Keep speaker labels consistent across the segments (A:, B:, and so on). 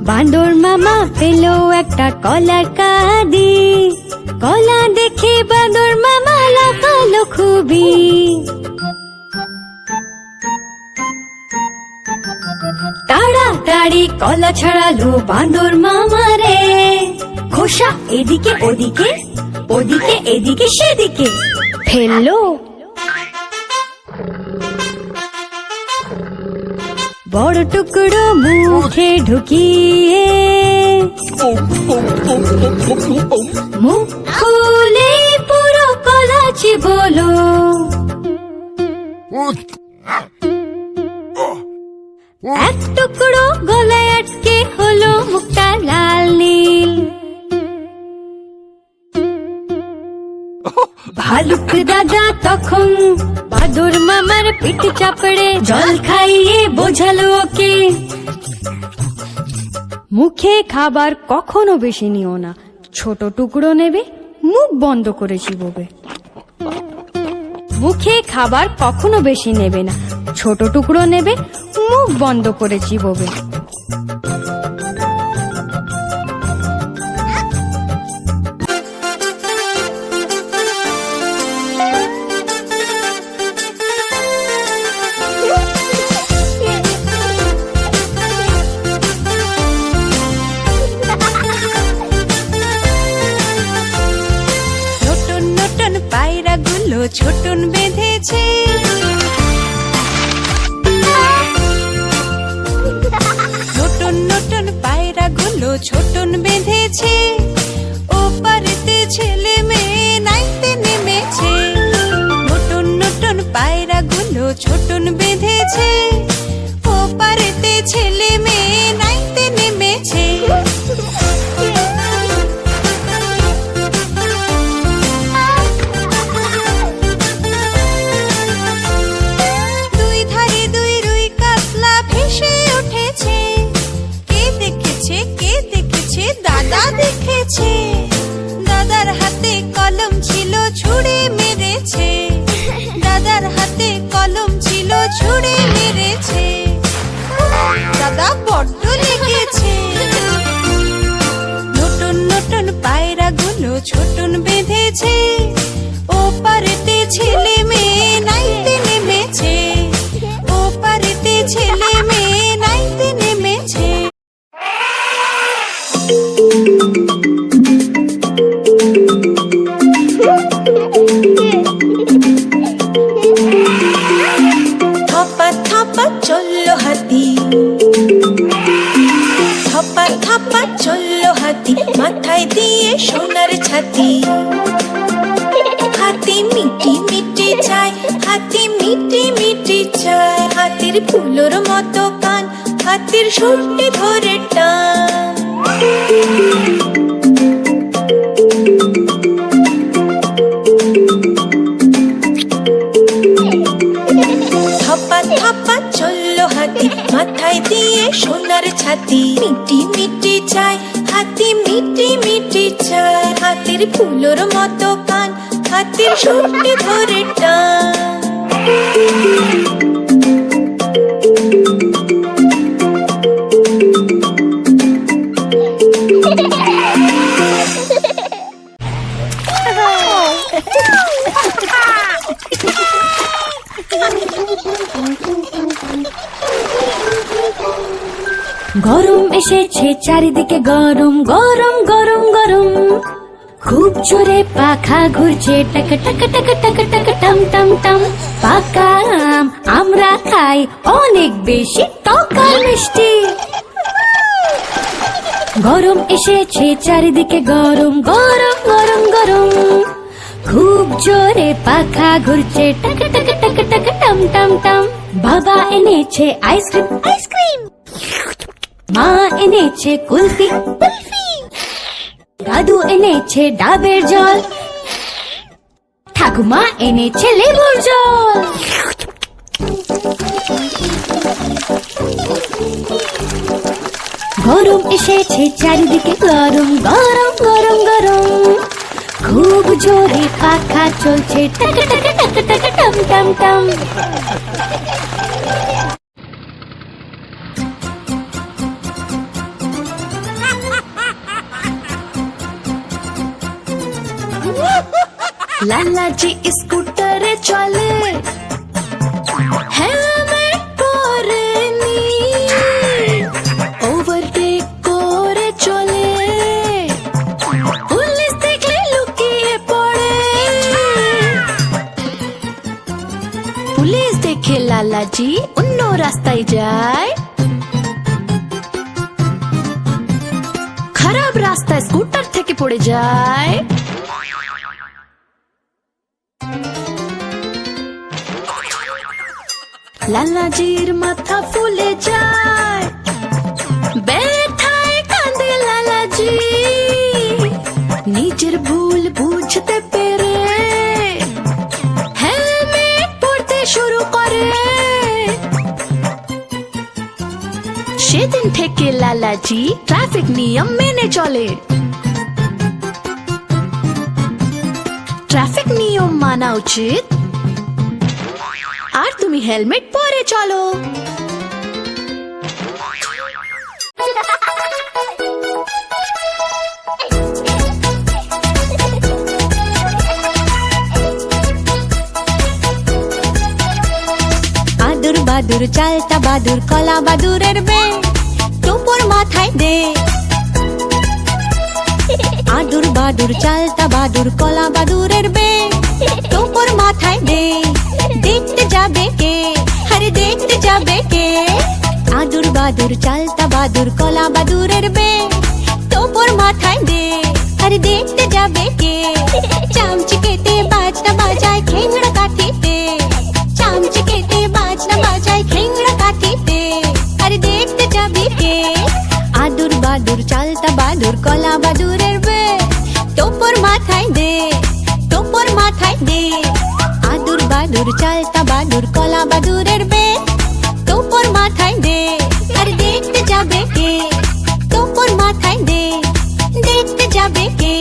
A: বাঁদর মামা পেল একটা কলার কাঁদি, কলা দেখে বাঁদর মামা লাফালো খুবই। তাড়াতাড়ি কলা ছাড়ালো বাঁদর মামা রে, খোসা এদিকে ওদিকে, ওদিকে এদিকে সেদিকে ফেললো। বড় টুকরো মুখে ঢুকিয়ে মুখ খুলে পুরো কলা চিবোলো। এক টুকরো গলায় আটকে হলো মুখটা লাল নীল। ভালুক দাদা তখন বাঁদর মামার পিঠ চাপড়ে জল খাইয়ে বোঝালো ওকে, মুখে খাবার কখনো বেশি নিও না, ছোট টুকরো নেবে, মুখ বন্ধ করে চিবোবে। মুখে খাবার কখনো বেশি নেবে না, ছোট টুকরো নেবে, মুখ বন্ধ করে চিবোবে।
B: ছোটন বেঁধেছে, নতুন নতুন পায়রাগুলো ছোটন বেঁধেছে, ও পারেতে ছেলে মেয়ে নাইতে নেমেছে। নতুন নতুন পায়রাগুলো ছোটন বেঁধেছে, ও পারেতে ছেলে মেয়ে নাইতে নেমেছে। দাদার হাতে কলম ছিল ছুঁড়ে মেরেছে, দাদার হাতে কলম ছিল ছুঁড়ে মেরেছে, দাদা বড্ড লেগেছে। নতুন নতুন পায়রাগুলো ছোটন বেঁধেছে, ও পারেতে ছেলে মেয়ে নাইতে নেমেছে, ও পারেতে ছেলে মেয়ে নাইতে নেমেছে। থপা থপা চললো হাতি, থপা থপা চললো হাতি, মাথায় দিয়ে সোনার ছাতি। হাতি মিটি মিটি চায়, হাতি মিটি মিটি চায়, হাতির ফুলোর মতো কান, হাতির সুরটি ধরে টান। থপা থপা চললো হাতি, মাথায় দিয়ে সোনার ছাতি। মিটি মিটি চায়, হাতি মিটি মিটি চায়, হাতির ফুলোর মতো কান, হাতির সুরটি ধরে টান।
A: গরম এসেছে চারিদিকে, গরম গরম গরম গরম, খুব জোরে পাখা ঘুরছে, টাক টাক টাক টাক টাক টাম টাম টাম। পাকা আম আমরা খাই অনেক বেশি টক আর মিষ্টি। গরম এসেছে চারিদিকে, গরম গরম গরম গরম, খুব জোরে পাখা ঘুরছে, টাক টাক টাক টাক টাম টাম টাম। বাবা এনেছে আইসক্রিম আইসক্রিম, মা এনেছে কুলফি কুলফি, দাদু এনেছে ডাবের জল, ঠাকুমা এনেছে লেবুর জল। গরম এসেছে চারিদিকে, গরম গরম গরম গরম, খুব জোরে পাখা চলছে, টাক টাক টাক টাক টাম টাম টাম।
B: লালাজি স্কুটারে চলে, হেলমেট পরেনি, ওভারটেক করে চলে, পুলিশ দেখলে লুকিয়ে পড়ে। পুলিশ দেখে লালাজি অন্য রাস্তায় যায়, খারাপ রাস্তায় স্কুটার থেকে পড়ে যায়। লালাজির মাথা ফুলে যায়, ব্যথায় কাঁদে লালাজি, নিজের ভুল বুঝতে পেরে হেলমেট পরতে শুরু করে। সেদিন থেকে লালাজি ট্রাফিক নিয়ম মেনে চলে। ট্রাফিক নিয়ম মানা উচিত, আর তুমি হেলমেট পরে চলো।
A: আদুর বাদুর চালতা বাদুর কলা বাদুরের বে টোপর মাথায় দে। আদুর বাদুর চালতা বাদুর কলা বাদুরের বে টোপর মাথায় দে। দেখতে যাবে কে, আরে দেখতে যাবে কে? আদুর বাদুর চালতা বাদুর কলা বাদুরের বে টোপর মাথায় দে। আরে দেখতে যাবে কে? চামচিকেতে বাজনা বাজায় খেংড়া কাঠিতে, চামচিকেতে বাজনা বাজায় খেংড়া কাঠিতে। আরে দেখতে যাবে কে? আদুর বাদুর চালতা বাদুর কলা বাদুরের বে টোপর মাথায় দে, টোপর মাথায় দে। আদুর বাদুর চালতা বাদুর কলা বাদুরের বে টোপর মাথায় দে। আর দেখতে যাবে কে? টোপর মাথায় দে, দেখতে যাবে কে?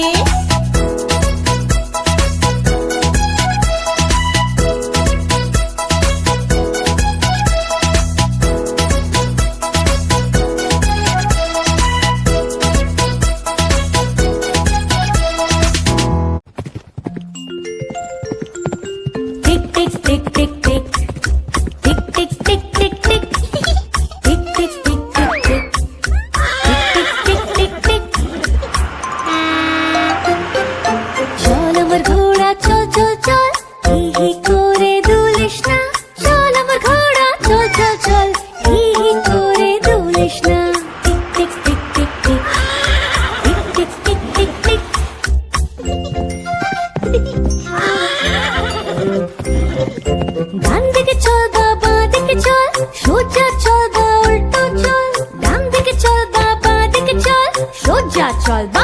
A: টিক টিক টিক টিক টিক টিক টিক টিক টিক টিক টিক টিক টিক টিক টিক টিক টিক টিক। চল আমার ঘোড়া চল চল চল, হি হি করে দুলিস না। চল আমার ঘোড়া চল চল চল, হি হি করে দুলিস না। টিক টিক টিক টিক টিক টিক টিক টিক টিক টিক। ডান দিকে চল বা বাঁ দিকে চল, সোজা চল বা উল্টো চল। ডান দিকে চল বা বাঁ দিকে চল, সোজা চল বা